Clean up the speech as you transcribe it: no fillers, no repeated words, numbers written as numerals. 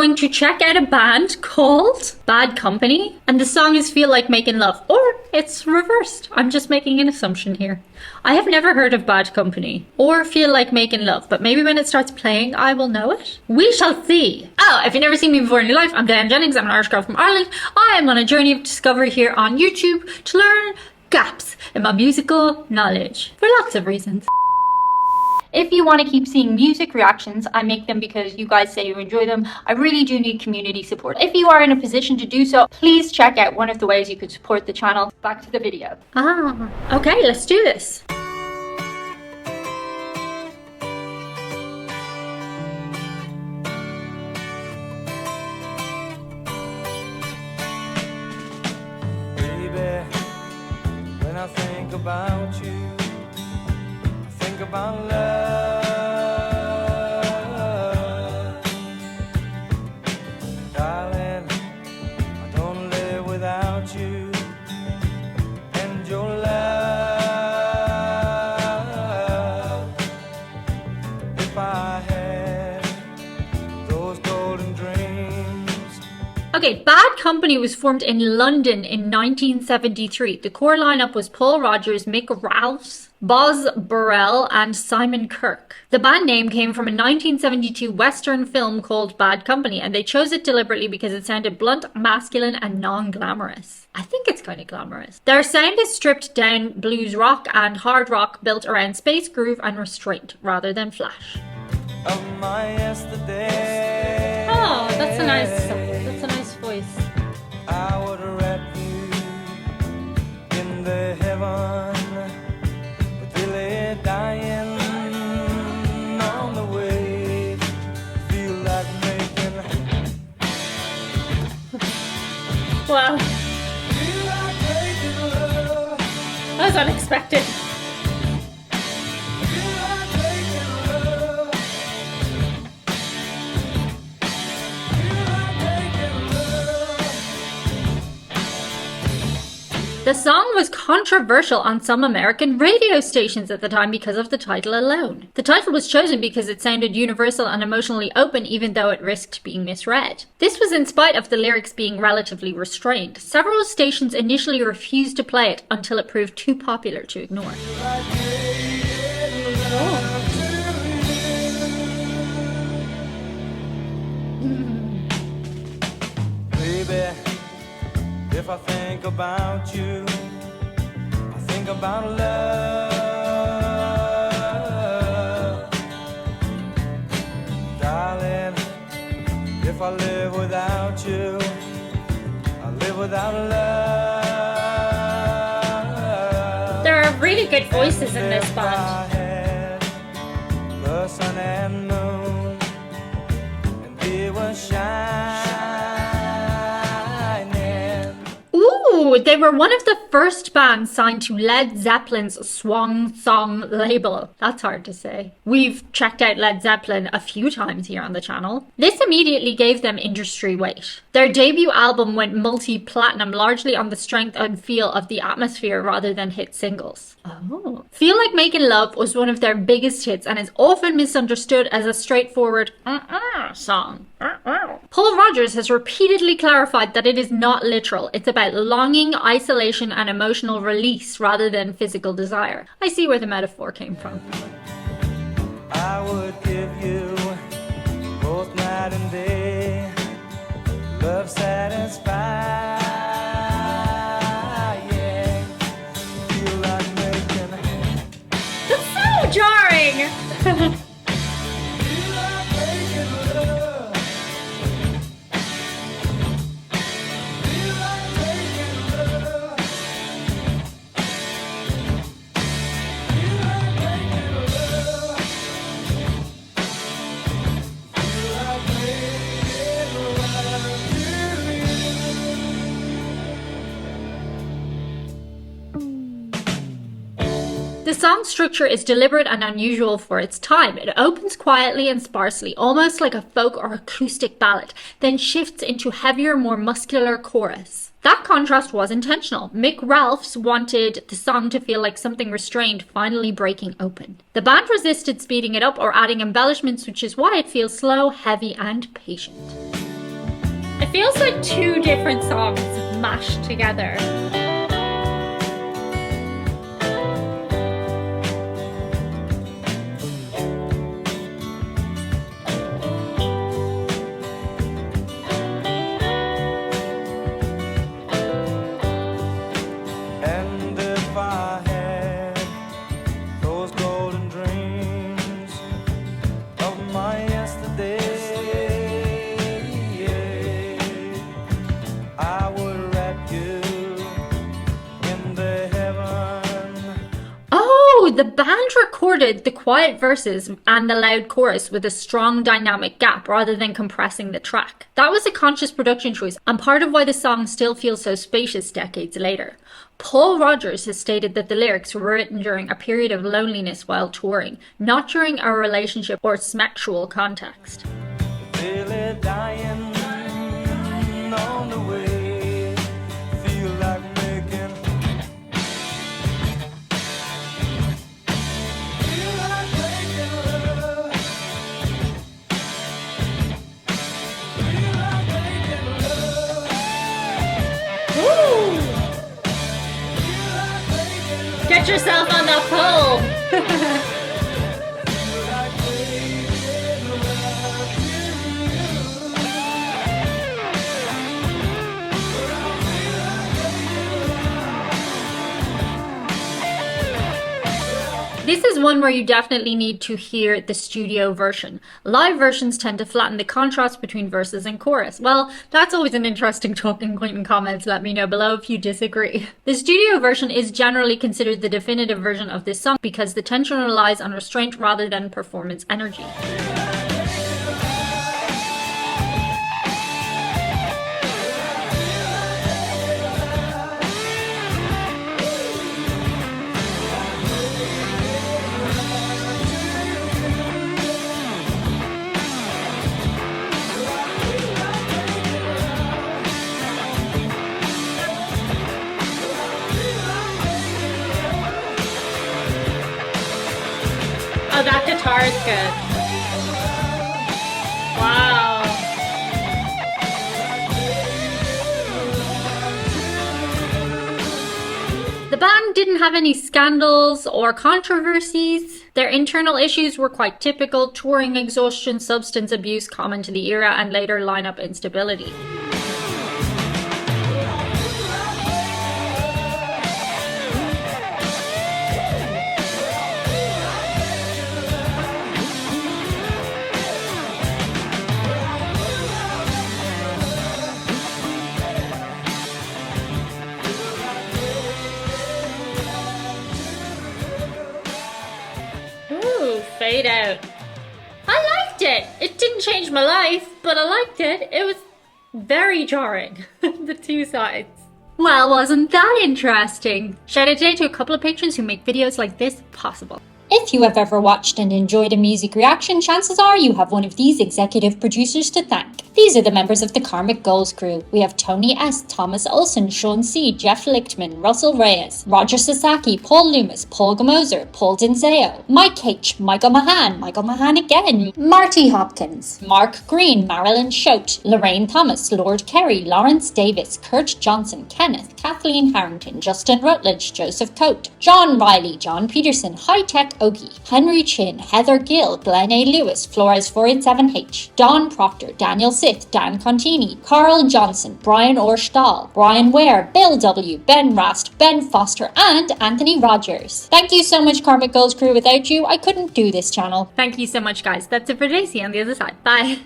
going to check out a band called Bad Company, and the song is Feel Like Makin Love, or it's reversed. I'm just making an assumption here. I have never heard of Bad Company or Feel Like Makin Love, but maybe when it starts playing I will know it. We shall see. Oh, if you've never seen me before in your life, I'm Diane Jennings. I'm an Irish girl from Ireland. I am on a journey of discovery here on YouTube to learn gaps in my musical knowledge for lots of reasons. If you want to keep seeing music reactions, I make them because you guys say you enjoy them. I really do need community support. If you are in a position to do so, please check out one of the ways you could support the channel. Back to the video. Okay, let's do this. Baby, when I think about you, I think about love. Darling, I don't live without you and your love. If I had those golden dreams. Okay, Bad Company was formed in London in 1973. The core lineup was Paul Rodgers, Mick Ralphs, Boz Burrell, and Simon Kirke. The band name came from a 1972 Western film called Bad Company, and they chose it deliberately because it sounded blunt, masculine, and non-glamorous. I think it's kind of glamorous. Their sound is stripped down blues rock and hard rock built around space, groove, and restraint rather than flash. Of my yesterday. Oh, that's a nice voice. I would wrap you in the heaven, but they lay dying on the way. Feel like making. Wow, Feel like making love. that was unexpected. Feel like making love. Feel like making love. The song was controversial on some American radio stations at the time because of the title alone. The title was chosen because it sounded universal and emotionally open, even though it risked being misread. This was in spite of the lyrics being relatively restrained. Several stations initially refused to play it until it proved too popular to ignore. Baby, if I think about you, I think about love. Darling, if I live without you, I live without love. There are really good voices in this band. I had the sun and moon, and they were shining. Ooh, they were one of the first bands signed to Led Zeppelin's Swan Song label. That's hard to say. We've checked out Led Zeppelin a few times here on the channel. This immediately gave them industry weight. Their debut album went multi-platinum, largely on the strength and feel of the atmosphere rather than hit singles. Oh. Feel Like Makin Love was one of their biggest hits and is often misunderstood as a straightforward song. Paul Rodgers has repeatedly clarified that it is not literal. It's about longing, isolation, and emotional release rather than physical desire. I see where the metaphor came from. I would give you both night and day, love satisfied. Yeah. Feel like making. That's so jarring! Feel like making love. Feel like making love. Feel like making love. Feel like making love to you. The song's structure is deliberate and unusual for its time. It opens quietly and sparsely, almost like a folk or acoustic ballad, then shifts into heavier, more muscular chorus. That contrast was intentional. Mick Ralphs wanted the song to feel like something restrained finally breaking open. The band resisted speeding it up or adding embellishments, which is why it feels slow, heavy, and patient. feels like two different songs mashed together. And if I had those golden dreams of my yesterday, I would wrap you in the heaven. Oh, the band recorded the quiet verses and the loud chorus with a strong dynamic gap rather than compressing the track. That was a conscious production choice and part of why the song still feels so spacious decades later. Paul Rodgers has stated that the lyrics were written during a period of loneliness while touring, not during a relationship or sexual context. Feel it dying on the way. Feel like making. Feel like making love. Feel like making love. Woo! Get yourself on that pole! This is one where you definitely need to hear the studio version. Live versions tend to flatten the contrast between verses and chorus. Well, that's always an interesting talking point in comments. Let me know below if you disagree. The studio version is generally considered the definitive version of this song because the tension relies on restraint rather than performance energy. Oh, that guitar is good. Wow. The band didn't have any scandals or controversies. Their internal issues were quite typical: touring exhaustion, substance abuse common to the era, and later lineup instability. Fade out. I liked it. It didn't change my life, but I liked it. It was very jarring. The two sides. Well, wasn't that interesting? Shout out today to a couple of patrons who make videos like this possible. If you have ever watched and enjoyed a music reaction, chances are you have one of these executive producers to thank. These are the members of the Karmic Goals crew. We have Tony S., Thomas Olson, Sean C., Jeff Lichtman, Russell Reyes, Roger Sasaki, Paul Loomis, Paul Gamoser, Paul Dinzeo, Mike H., Michael Mahan again, Marty Hopkins, Mark Green, Marilyn Schote, Lorraine Thomas, Lord Kerry, Lawrence Davis, Kurt Johnson, Kenneth, Kathleen Harrington, Justin Rutledge, Joseph Coate, John Riley, John Peterson, High Tech Okie, Henry Chin, Heather Gill, Glenn A. Lewis, Flores 487H, Don Proctor, Daniel Sith, Dan Contini, Carl Johnson, Brian Orstahl, Brian Ware, Bill W., Ben Rast, Ben Foster, and Anthony Rogers. Thank you so much, Karmic Goals crew. Without you, I couldn't do this channel. Thank you so much, guys. That's it for today. See you on the other side. Bye.